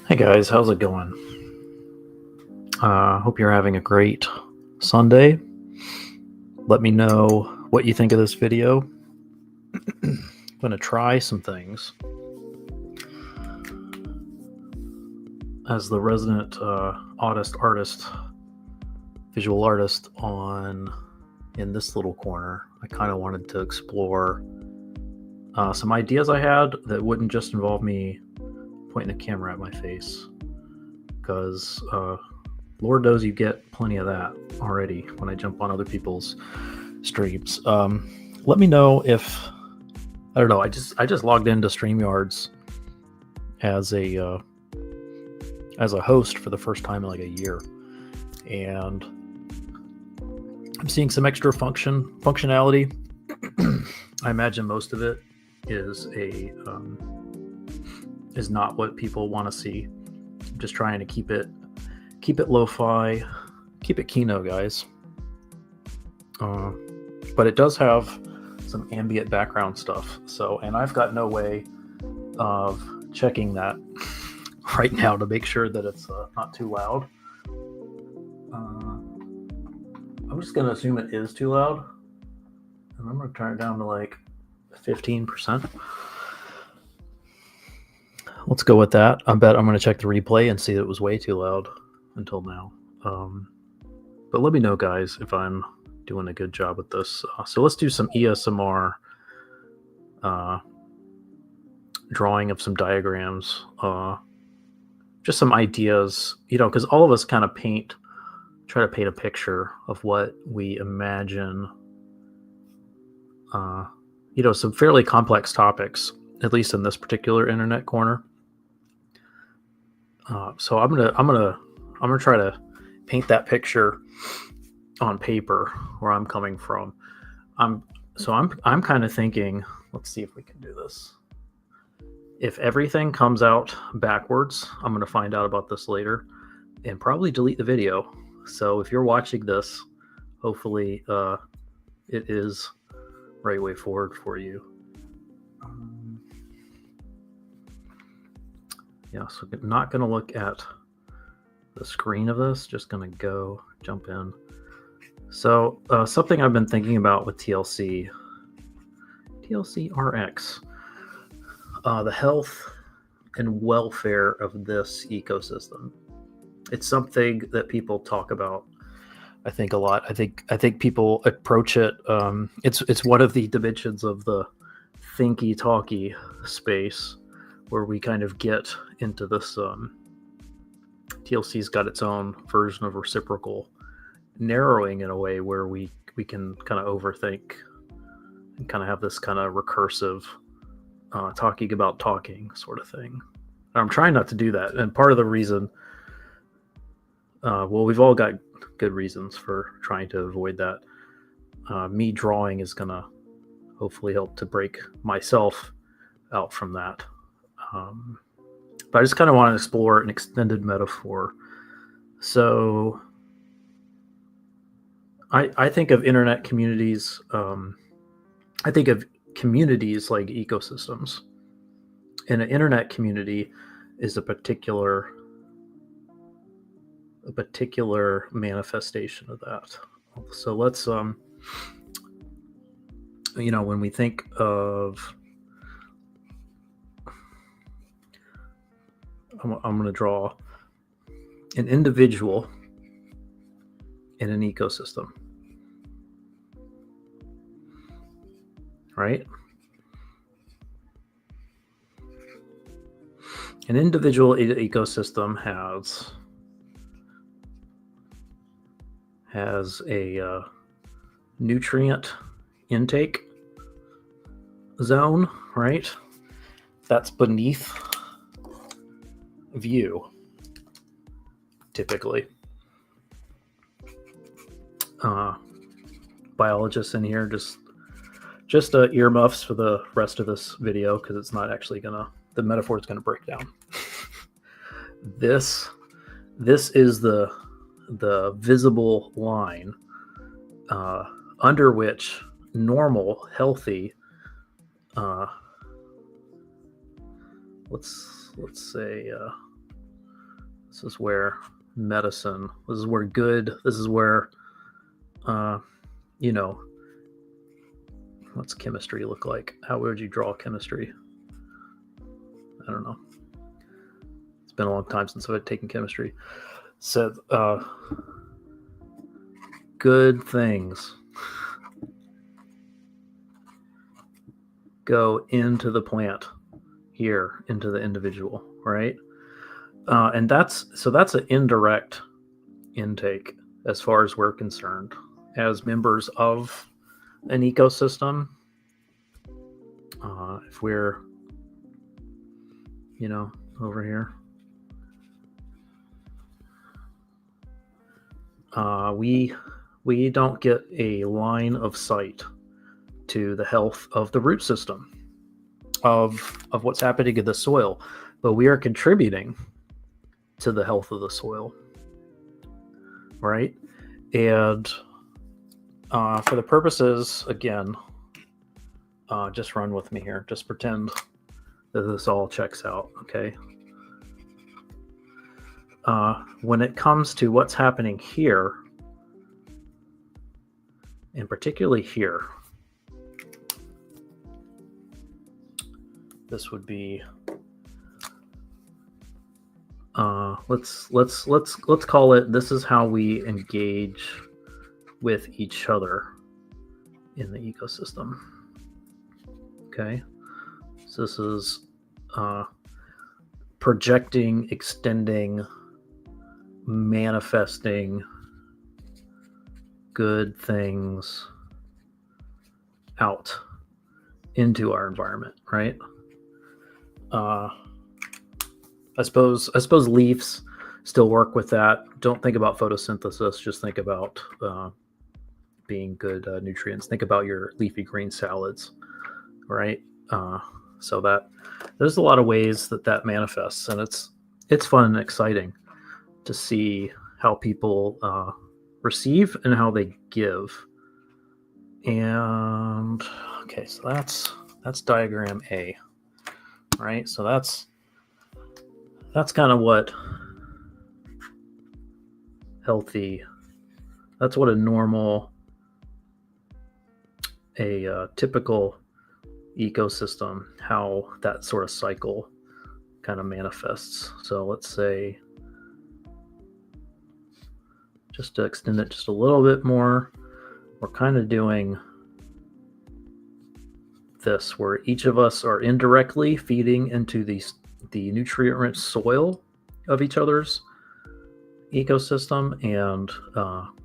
Hey guys, how's it going? Hope you're having a great Sunday. Let me know what you think of this video. I'm going to try some things. As the resident visual artist in this little corner, I kind of wanted to explore some ideas I had that wouldn't just involve me pointing the camera at my face, because Lord knows you get plenty of that already when I jump on other people's streams. Let me know if I don't know. I just logged into StreamYards as a host for the first time in like a year, and I'm seeing some extra functionality. I imagine most of it is not what people want to see. I'm just trying to keep it lo-fi, keep it Kino, guys. But it does have some ambient background stuff. So, and I've got no way of checking that right now to make sure that it's not too loud. I'm just gonna assume it is too loud, and I'm gonna turn it down to like 15%. Let's go with that. I bet I'm gonna check the replay and see that it was way too loud until now. But let me know, guys, if I'm doing a good job with this. So let's do some ESMR drawing of some diagrams, just some ideas, because all of us kind of try to paint a picture of what we imagine, some fairly complex topics, at least in this particular internet corner. So I'm gonna try to paint that picture on paper where I'm coming from. I'm kind of thinking, let's see if we can do this. If everything comes out backwards, I'm going to find out about this later and probably delete the video. So if you're watching this, hopefully it is right way forward for you. So I'm not going to look at the screen of this, just going to jump in. So something I've been thinking about with TLC RX, the health and welfare of this ecosystem. It's something that people talk about, I think, a lot. I think people approach it. It's one of the dimensions of the thinky talky space where we kind of get into this. TLC's got its own version of reciprocal narrowing in a way where we can kind of overthink and kind of have this kind of recursive talking about talking sort of thing. I'm trying not to do that, and part of the reason, we've all got good reasons for trying to avoid that. Me drawing is gonna hopefully help to break myself out from that. But I just kind of want to explore an extended metaphor. So I think of internet communities. I think of communities like ecosystems. And an internet community is a particular manifestation of that. So let's, when we think of, I'm going to draw an individual in an ecosystem, right? An individual ecosystem has a nutrient intake zone, right? That's beneath view, typically. Biologists in here, just earmuffs for the rest of this video, because it's not actually the metaphor is gonna break down. This is the visible line under which normal, healthy, let's say This is where medicine, this is where good, this is where, you know, what's chemistry look like? How would you draw chemistry? I don't know. It's been a long time since I've taken chemistry. So, good things go into the plant here, into the individual, right? And that's an indirect intake as far as we're concerned as members of an ecosystem. If we're, over here, we don't get a line of sight to the health of the root system of what's happening in the soil, but we are contributing to the health of the soil, right? And for the purposes, again, just run with me here. Just pretend that this all checks out, okay? When it comes to what's happening here, and particularly here, this would be let's call it, this is how we engage with each other in the ecosystem. Okay, so this is projecting, extending, manifesting good things out into our environment, right? I suppose leaves still work with that. Don't think about photosynthesis. Just think about being good nutrients. Think about your leafy green salads, right? So that there's a lot of ways that manifests, and it's fun and exciting to see how people receive and how they give. And okay, so that's diagram A, right? So that's kind of what healthy, that's what a normal, a typical ecosystem, how that sort of cycle kind of manifests. So let's say, just to extend it just a little bit more, we're kind of doing this where each of us are indirectly feeding into the nutrient-rich soil of each other's ecosystem, and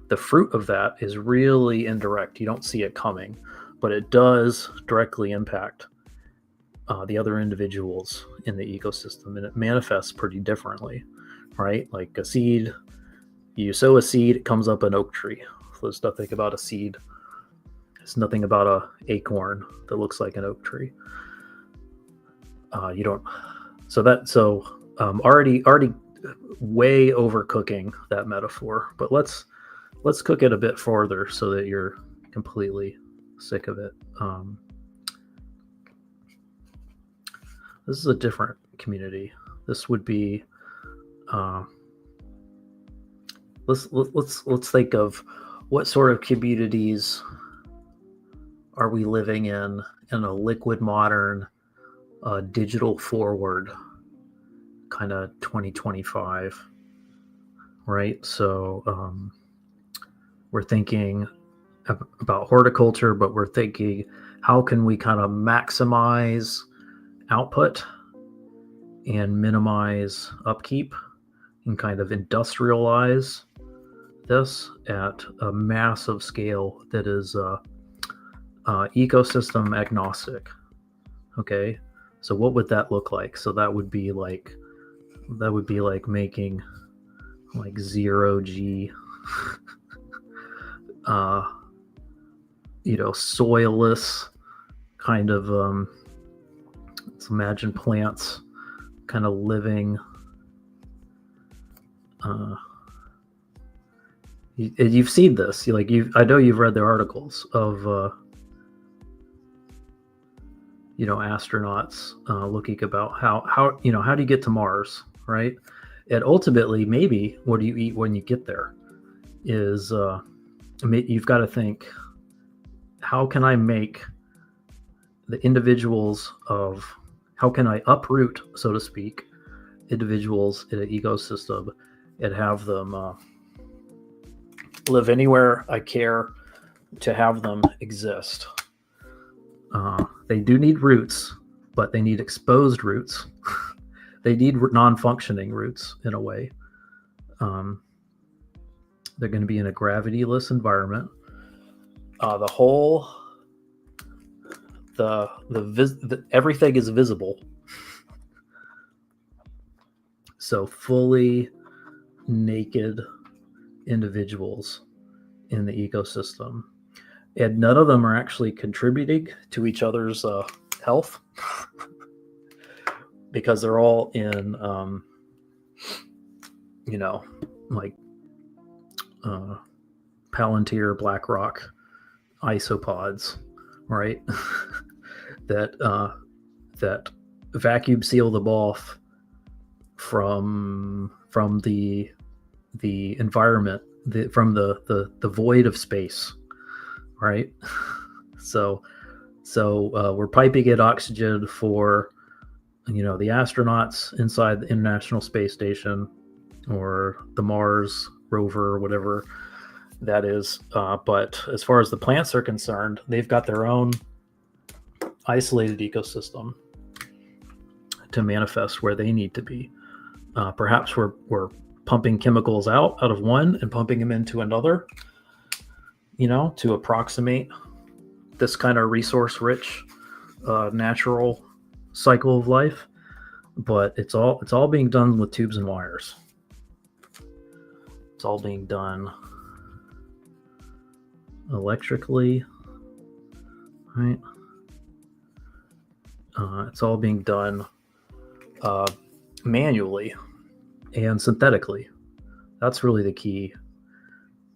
the fruit of that is really indirect. You don't see it coming, but it does directly impact the other individuals in the ecosystem, and it manifests pretty differently, right? Like a seed, you sow a seed, it comes up an oak tree. So there's nothing about a seed. There's nothing about a acorn that looks like an oak tree. You don't. So already way overcooking that metaphor, but let's cook it a bit farther so that you're completely sick of it. This is a different community. This would be let's think of what sort of communities are we living in a liquid modern digital forward kind of 2025, right? So we're thinking about horticulture, but we're thinking, how can we kind of maximize output and minimize upkeep and kind of industrialize this at a massive scale that is ecosystem agnostic. Okay, so what would that look like? So that would be like making like zero G soilless kind of let's imagine plants kind of living you've seen this, I know you've read the articles of astronauts looking about how do you get to Mars, right? And ultimately, maybe what do you eat when you get there is you've got to think, how can I make the individuals of, how can I uproot, so to speak, individuals in an ecosystem and have them live anywhere I care to have them exist. They do need roots, but they need exposed roots. They need non-functioning roots in a way. They're going to be in a gravity-less environment. Everything is visible. So fully naked individuals in the ecosystem, and none of them are actually contributing to each other's health because they're all in, like Palantir, BlackRock isopods, right? that vacuum seal them off from the environment, from the void of space, right? So we're piping in oxygen for the astronauts inside the International Space Station or the Mars rover or whatever that is. But as far as the plants are concerned, they've got their own isolated ecosystem to manifest where they need to be. Perhaps we're pumping chemicals out of one and pumping them into another, to approximate this kind of resource-rich, natural cycle of life. But it's all being done with tubes and wires. It's all being done electrically, right? It's all being done manually and synthetically. That's really the key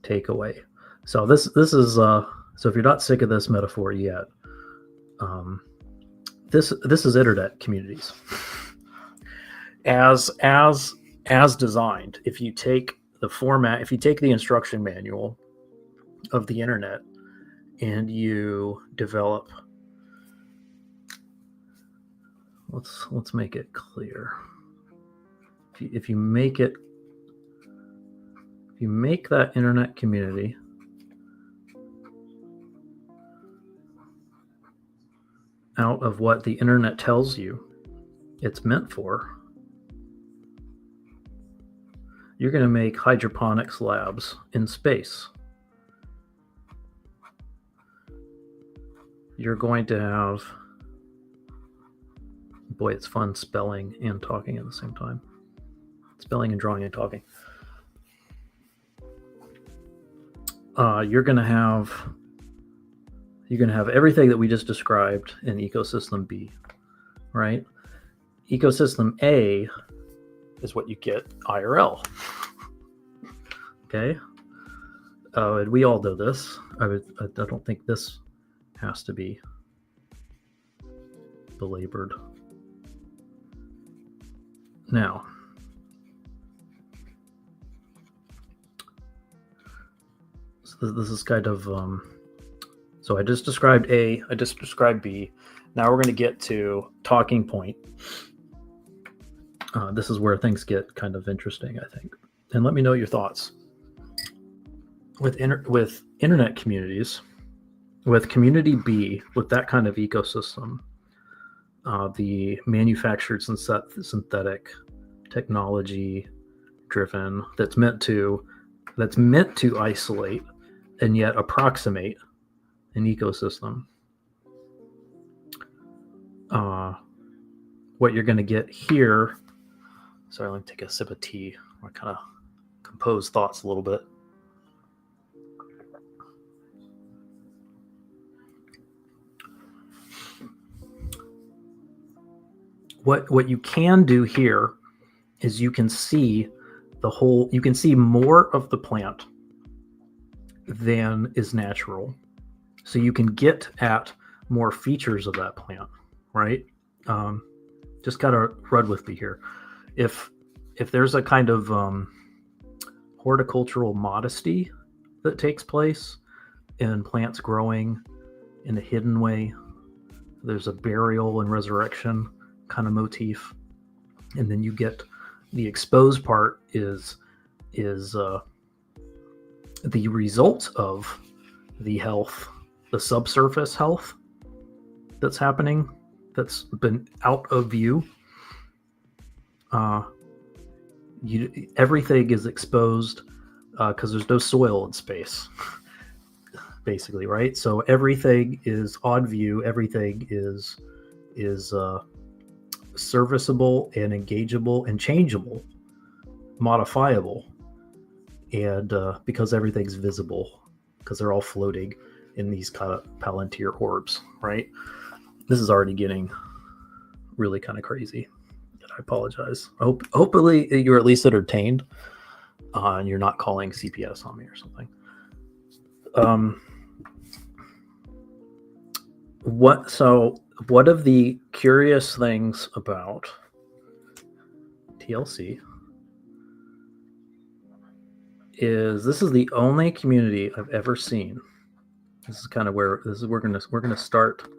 takeaway. So this is so if you're not sick of this metaphor yet, this is internet communities as designed. If you take the instruction manual of the internet and you develop, let's make it clear. If you make that internet community out of what the internet tells you it's meant for, you're going to make hydroponics labs in space. You're going to have, boy, it's fun spelling and talking at the same time. Spelling and drawing and talking. You're going to have everything that we just described in ecosystem B, right? Ecosystem A is what you get IRL. Okay, and we all know this. I don't think this has to be belabored. Now, so this is kind of so I just described A, I just described B. Now we're going to get to talking point. This is where things get kind of interesting, I think. And let me know your thoughts. With internet communities, with community B, with that kind of ecosystem, the manufactured synthetic technology driven, that's meant to isolate and yet approximate an ecosystem. What you're going to get here, sorry, let me take a sip of tea. I kind of compose thoughts a little bit. What you can do here is you can see more of the plant than is natural. So you can get at more features of that plant, right? Just gotta run with me here. If if there's a kind of horticultural modesty that takes place in plants growing in a hidden way, there's a burial and resurrection kind of motif, and then you get the exposed part is the result of the health, the subsurface health that's happening, that's been out of view. Everything is exposed because there's no soil in space, basically, right? So everything is on view. Everything is serviceable and engageable and changeable, modifiable, and because everything's visible, because they're all floating in these kind of Palantir orbs, right? This is already getting really kind of crazy. I apologize. Hopefully you're at least entertained, and you're not calling CPS on me or something. One of the curious things about TLC is this is the only community I've ever seen. This is kind of where we're gonna start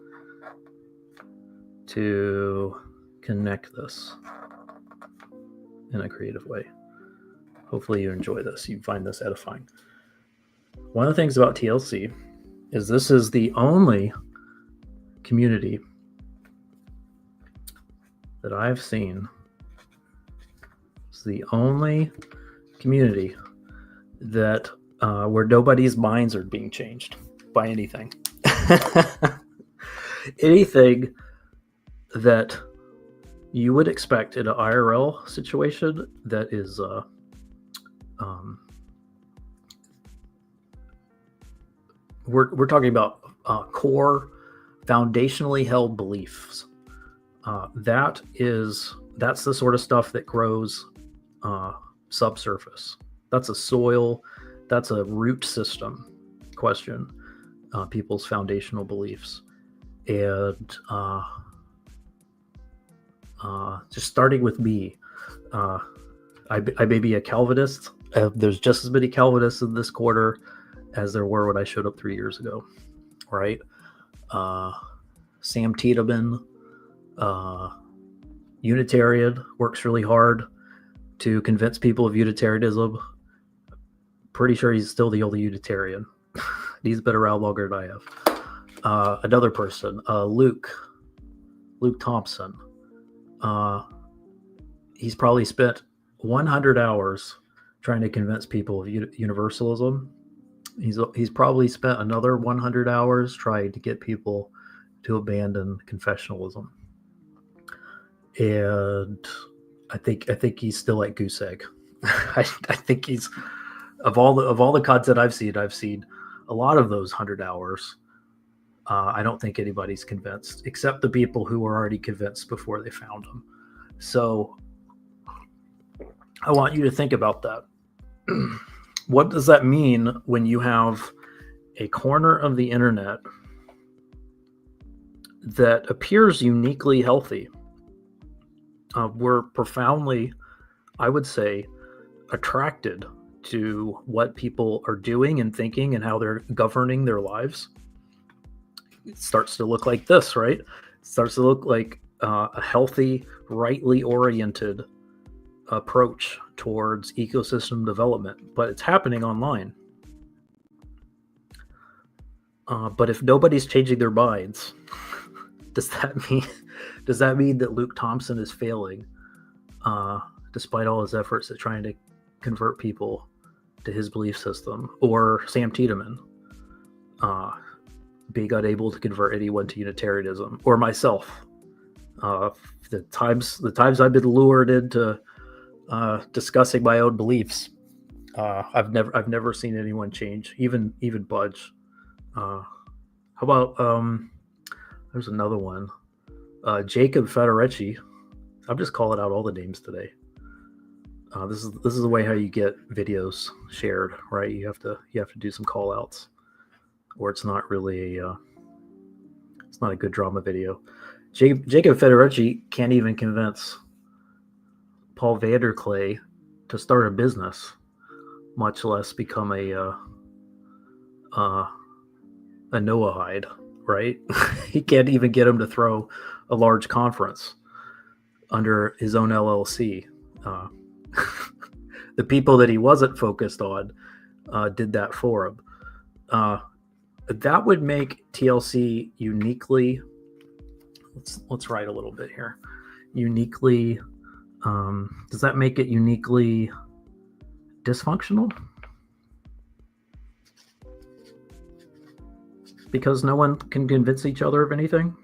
to connect this in a creative way. Hopefully you enjoy this. You find this edifying. One of the things about TLC is this is the only community that I've seen. It's the only community that where nobody's minds are being changed by anything. Anything that you would expect in an IRL situation that is we're talking about core foundationally held beliefs. That's the sort of stuff that grows subsurface. That's a soil, that's a root system question, people's foundational beliefs. And just starting with me, I may be a Calvinist. There's just as many Calvinists in this quarter as there were when I showed up 3 years ago, right? Sam Tiedemann, Unitarian, works really hard to convince people of Unitarianism. Pretty sure he's still the only Unitarian. He's been around longer than I have. Another person, Luke Thompson. He's probably spent 100 hours trying to convince people of universalism. He's probably spent another 100 hours trying to get people to abandon confessionalism. And I think he's still at goose egg. I think he's of all the content I've seen a lot of those 100 hours. I don't think anybody's convinced except the people who were already convinced before they found him. So I want you to think about that. What does that mean when you have a corner of the internet that appears uniquely healthy? We're profoundly, I would say, attracted to what people are doing and thinking and how they're governing their lives. It starts to look like this, right? It starts to look like a healthy, rightly oriented approach towards ecosystem development, but it's happening online. But if nobody's changing their minds, does that mean that Luke Thompson is failing, despite all his efforts at trying to convert people to his belief system? Or Sam Tiedemann being unable to convert anyone to Unitarianism? Or myself, the times I've been lured into discussing my own beliefs, I've never seen anyone change, even budge. How about there's another one, Jacob Federecci. I'm just calling out all the names today. This is the way how you get videos shared, right? You have to do some call outs, or it's not really it's not a good drama video. Jacob Federecci can't even convince Paul Vanderklay to start a business, much less become a Noahide, right? He can't even get him to throw a large conference under his own LLC. The people that he wasn't focused on did that for him. That would make TLC uniquely. Let's write a little bit here. Uniquely. Does that make it uniquely dysfunctional? Because no one can convince each other of anything?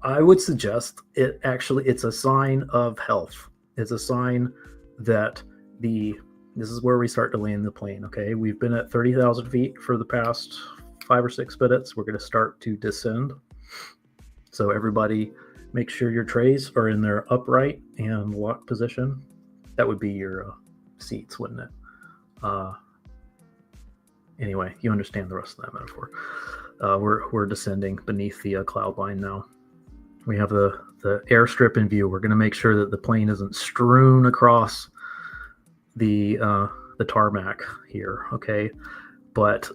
I would suggest it's a sign of health. It's a sign that this is where we start to land the plane, okay? We've been at 30,000 feet for the past 5 or 6 minutes. We're going to start to descend. So everybody make sure your trays are in their upright and locked position. That would be your seats, wouldn't it? Anyway, you understand the rest of that metaphor. We're descending beneath the cloud line now. We have the airstrip in view. We're going to make sure that the plane isn't strewn across the tarmac here, okay? But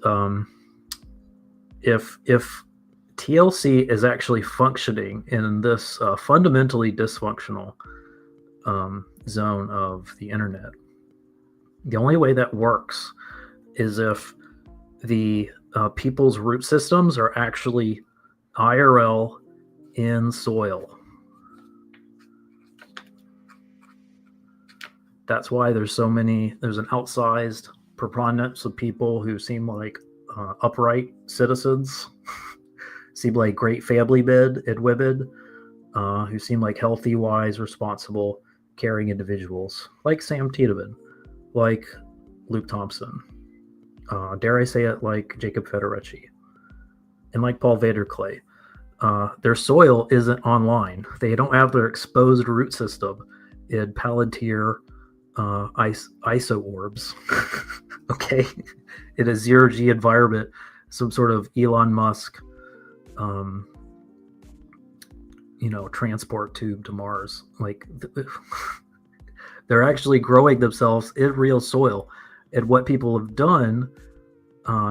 if TLC is actually functioning in this fundamentally dysfunctional zone of the internet, the only way that works is if the people's root systems are actually IRL in soil. That's why there's an outsized preponderance of people who seem like upright citizens, seem like great family men and women, who seem like healthy, wise, responsible, caring individuals, like Sam Tiedemann, like Luke Thompson, dare I say it, like Jacob Federici, and like Paul Vanderklay. Their soil isn't online. They don't have their exposed root system in Palantir ISO orbs, okay, in a zero-G environment, some sort of Elon Musk, transport tube to Mars. Like, they're actually growing themselves in real soil. And what people have done,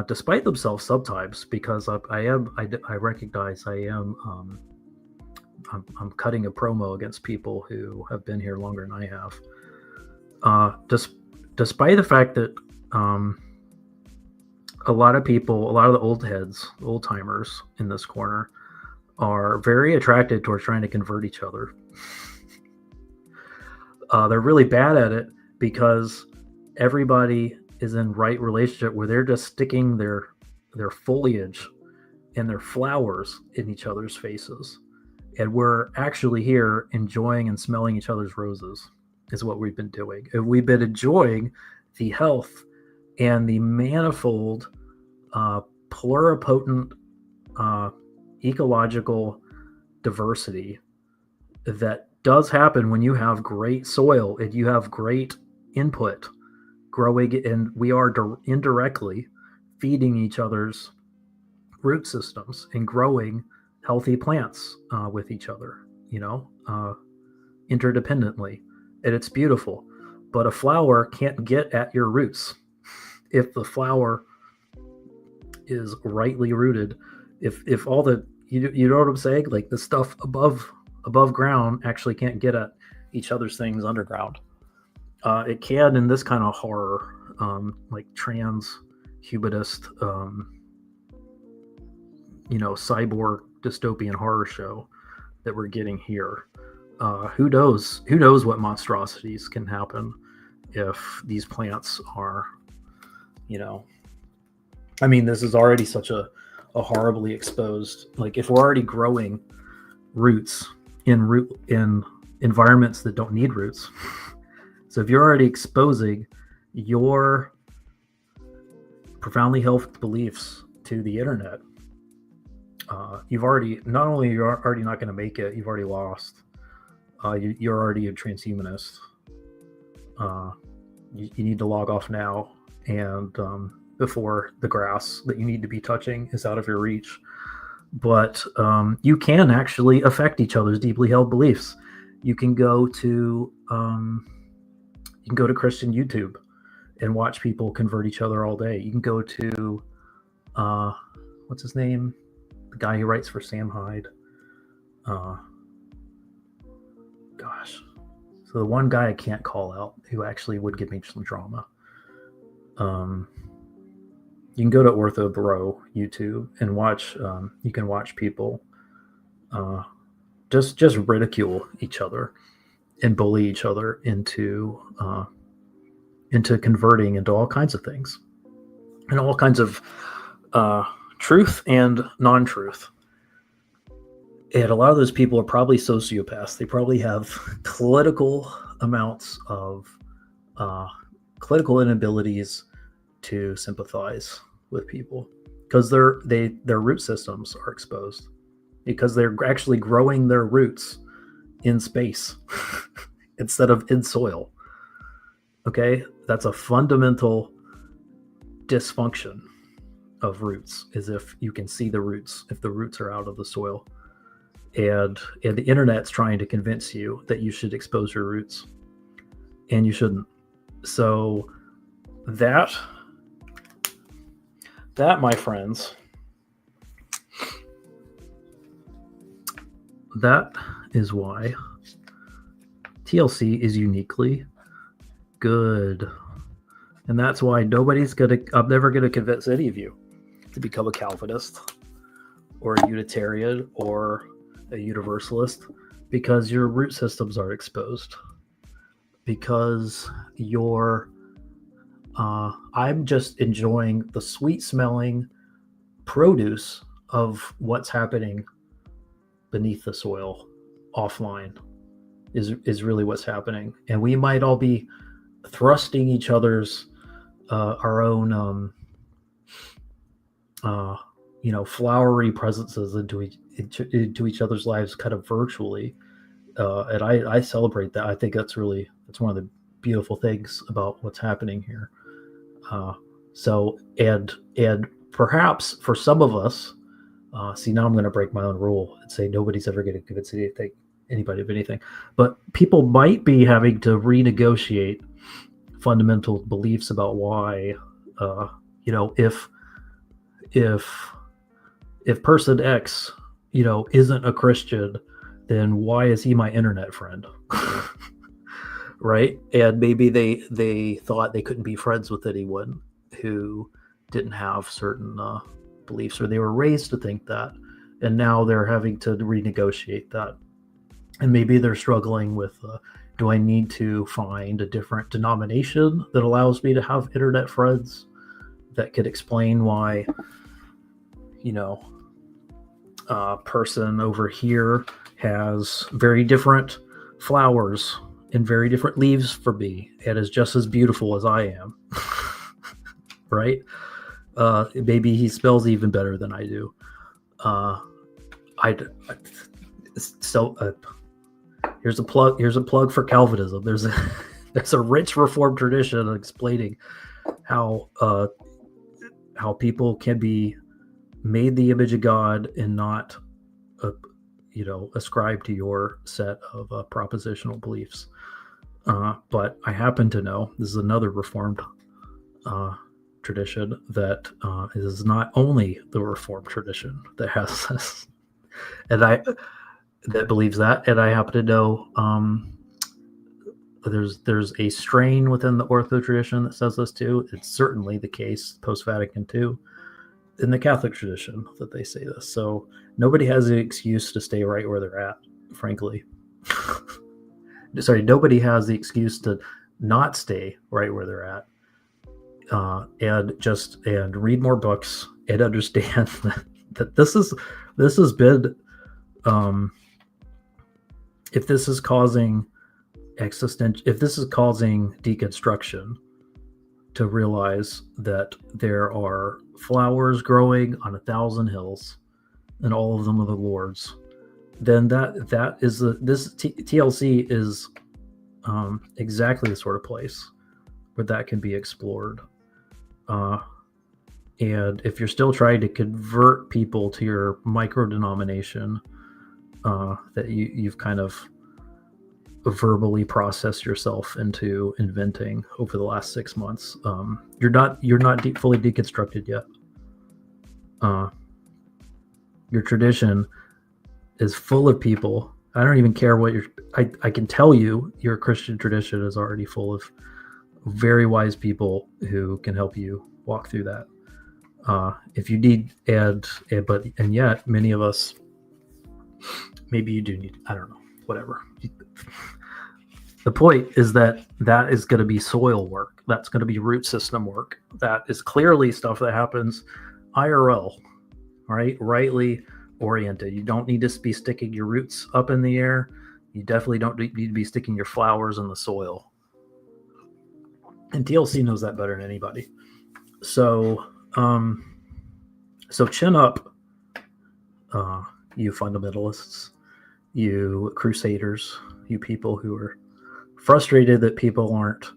despite themselves sometimes, because I recognize I'm cutting a promo against people who have been here longer than I have. Despite the fact that a lot of the old timers in this corner are very attracted towards trying to convert each other. They're really bad at it because everybody is in right relationship where they're just sticking their foliage and their flowers in each other's faces. And we're actually here enjoying and smelling each other's roses is what we've been doing. And we've been enjoying the health and the manifold, pluripotent, ecological diversity that does happen when you have great soil and you have great input growing, and we are indirectly feeding each other's root systems and growing healthy plants with each other, interdependently. And it's beautiful. But a flower can't get at your roots if the flower is rightly rooted. If all the, you know what I'm saying? Like the stuff above ground actually can't get at each other's things underground. It can in this kind of horror, like transhumanist, cyborg dystopian horror show that we're getting here. Who knows what monstrosities can happen if these plants are, this is already such a horribly exposed, like if we're already growing roots in environments that don't need roots. So if you're already exposing your profoundly held beliefs to the internet, you're already not going to make it, you've already lost. You're already a transhumanist. You need to log off now, and before the grass that you need to be touching is out of your reach. But you can actually affect each other's deeply held beliefs. You can go to Christian YouTube and watch people convert each other all day. You can go to what's his name? The guy who writes for Sam Hyde. Gosh. So the one guy I can't call out who actually would give me some drama. You can go to Ortho Bro YouTube and watch. You can watch people just ridicule each other and bully each other into converting into all kinds of things and all kinds of truth and non-truth. And a lot of those people are probably sociopaths. They probably have clinical amounts of clinical inabilities to sympathize with people because their root systems are exposed, because they're actually growing their roots in space instead of in soil. Okay, that's a fundamental dysfunction of roots, is if you can see the roots, if the roots are out of the soil. And the internet's trying to convince you that you should expose your roots, and you shouldn't. So that, my friends, that is why TLC is uniquely good. And that's why I'm never gonna convince any of you to become a Calvinist or a Unitarian or a Universalist, because your root systems are exposed. Because I'm just enjoying the sweet smelling produce of what's happening beneath the soil offline is really what's happening. And we might all be thrusting each other's our own flowery presences into each other's lives kind of virtually, and I celebrate that. I think that's one of the beautiful things about what's happening here. So perhaps for some of us, see, now I'm going to break my own rule and say nobody's ever going to convince anybody of anything, but people might be having to renegotiate fundamental beliefs about why, if person X, isn't a Christian, then why is he my internet friend? Right? And maybe they thought they couldn't be friends with anyone who didn't have certain beliefs, or they were raised to think that, and now they're having to renegotiate that. And maybe they're struggling with, do I need to find a different denomination that allows me to have internet friends that could explain why, person over here has very different flowers and very different leaves for me and is just as beautiful as I am. Right? Maybe he spells even better than I do. Here's a plug for Calvinism. There's a rich Reformed tradition explaining how people can be made the image of God and not ascribe to your set of propositional beliefs. But I happen to know this is another Reformed tradition that is not only the Reformed tradition that has this, and that believes that, and I happen to know there's a strain within the Ortho tradition that says this too. It's certainly the case post-Vatican II in the Catholic tradition that they say this. So nobody has an excuse to stay right where they're at, frankly. Sorry, nobody has the excuse to not stay right where they're at, and read more books and understand that this has been, if this is causing deconstruction, to realize that there are flowers growing on 1,000 hills and all of them are the Lord's, then that is this TLC is exactly the sort of place where that can be explored. And if you're still trying to convert people to your micro denomination that you've kind of verbally process yourself into inventing over the last 6 months. You're not fully deconstructed yet. Your tradition is full of people. I don't even care what I can tell you your Christian tradition is already full of very wise people who can help you walk through that. If you need and yet many of us, maybe you do need, I don't know, whatever. The point is that is going to be soil work. That's going to be root system work. That is clearly stuff that happens IRL, right? Rightly oriented. You don't need to be sticking your roots up in the air. You definitely don't need to be sticking your flowers in the soil. And TLC knows that better than anybody. So chin up, you fundamentalists, you crusaders, you people who are frustrated that people aren't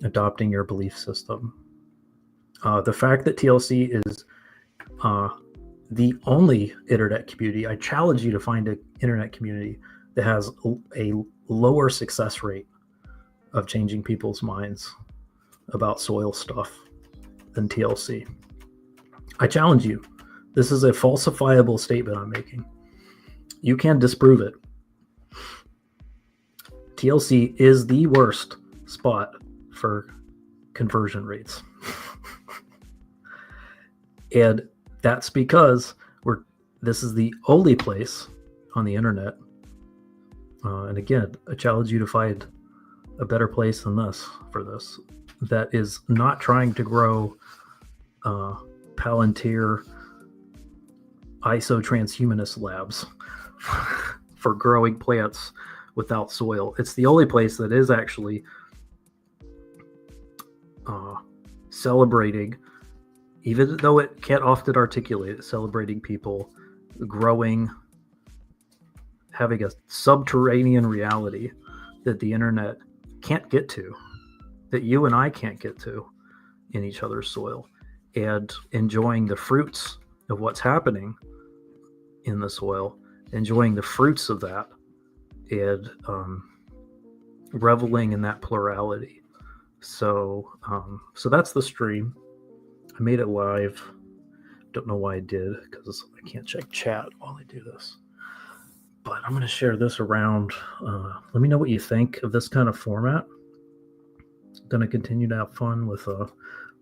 adopting your belief system. The fact that TLC is the only internet community, I challenge you to find an internet community that has a lower success rate of changing people's minds about soil stuff than TLC. I challenge you. This is a falsifiable statement I'm making. You can disprove it. TLC is the worst spot for conversion rates. And that's because this is the only place on the internet. And again, I challenge you to find a better place than this for this, that is not trying to grow Palantir isotranshumanist labs for growing plants without soil. It's the only place that is actually celebrating, even though it can't often articulate it, celebrating people growing, having a subterranean reality that the internet can't get to, that you and I can't get to in each other's soil, and enjoying the fruits of what's happening in the soil, enjoying the fruits of that, and reveling in that plurality. So that's the stream. I made it live. Don't know why I did, because I can't check chat while I do this. But I'm going to share this around. Let me know what you think of this kind of format. I'm going to continue to have fun with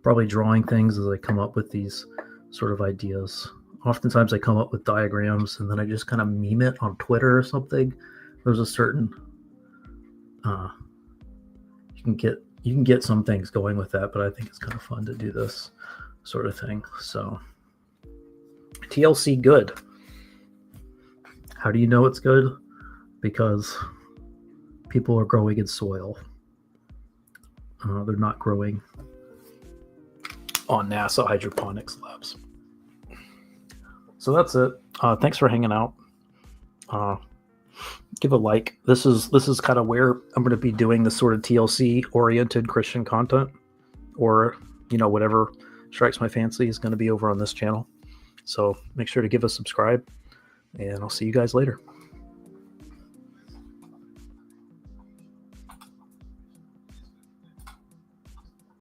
probably drawing things as I come up with these sort of ideas. Oftentimes I come up with diagrams and then I just kind of meme it on Twitter or something. There's a certain you can get some things going with that, but I think it's kind of fun to do this sort of thing. So TLC good. How do you know it's good? Because people are growing in soil. They're not growing on NASA hydroponics labs. So that's it. Thanks for hanging out. Give a like. This is kind of where I'm going to be doing this sort of TLC oriented Christian content, or whatever strikes my fancy is going to be over on this channel. So make sure to give a subscribe, and I'll see you guys later.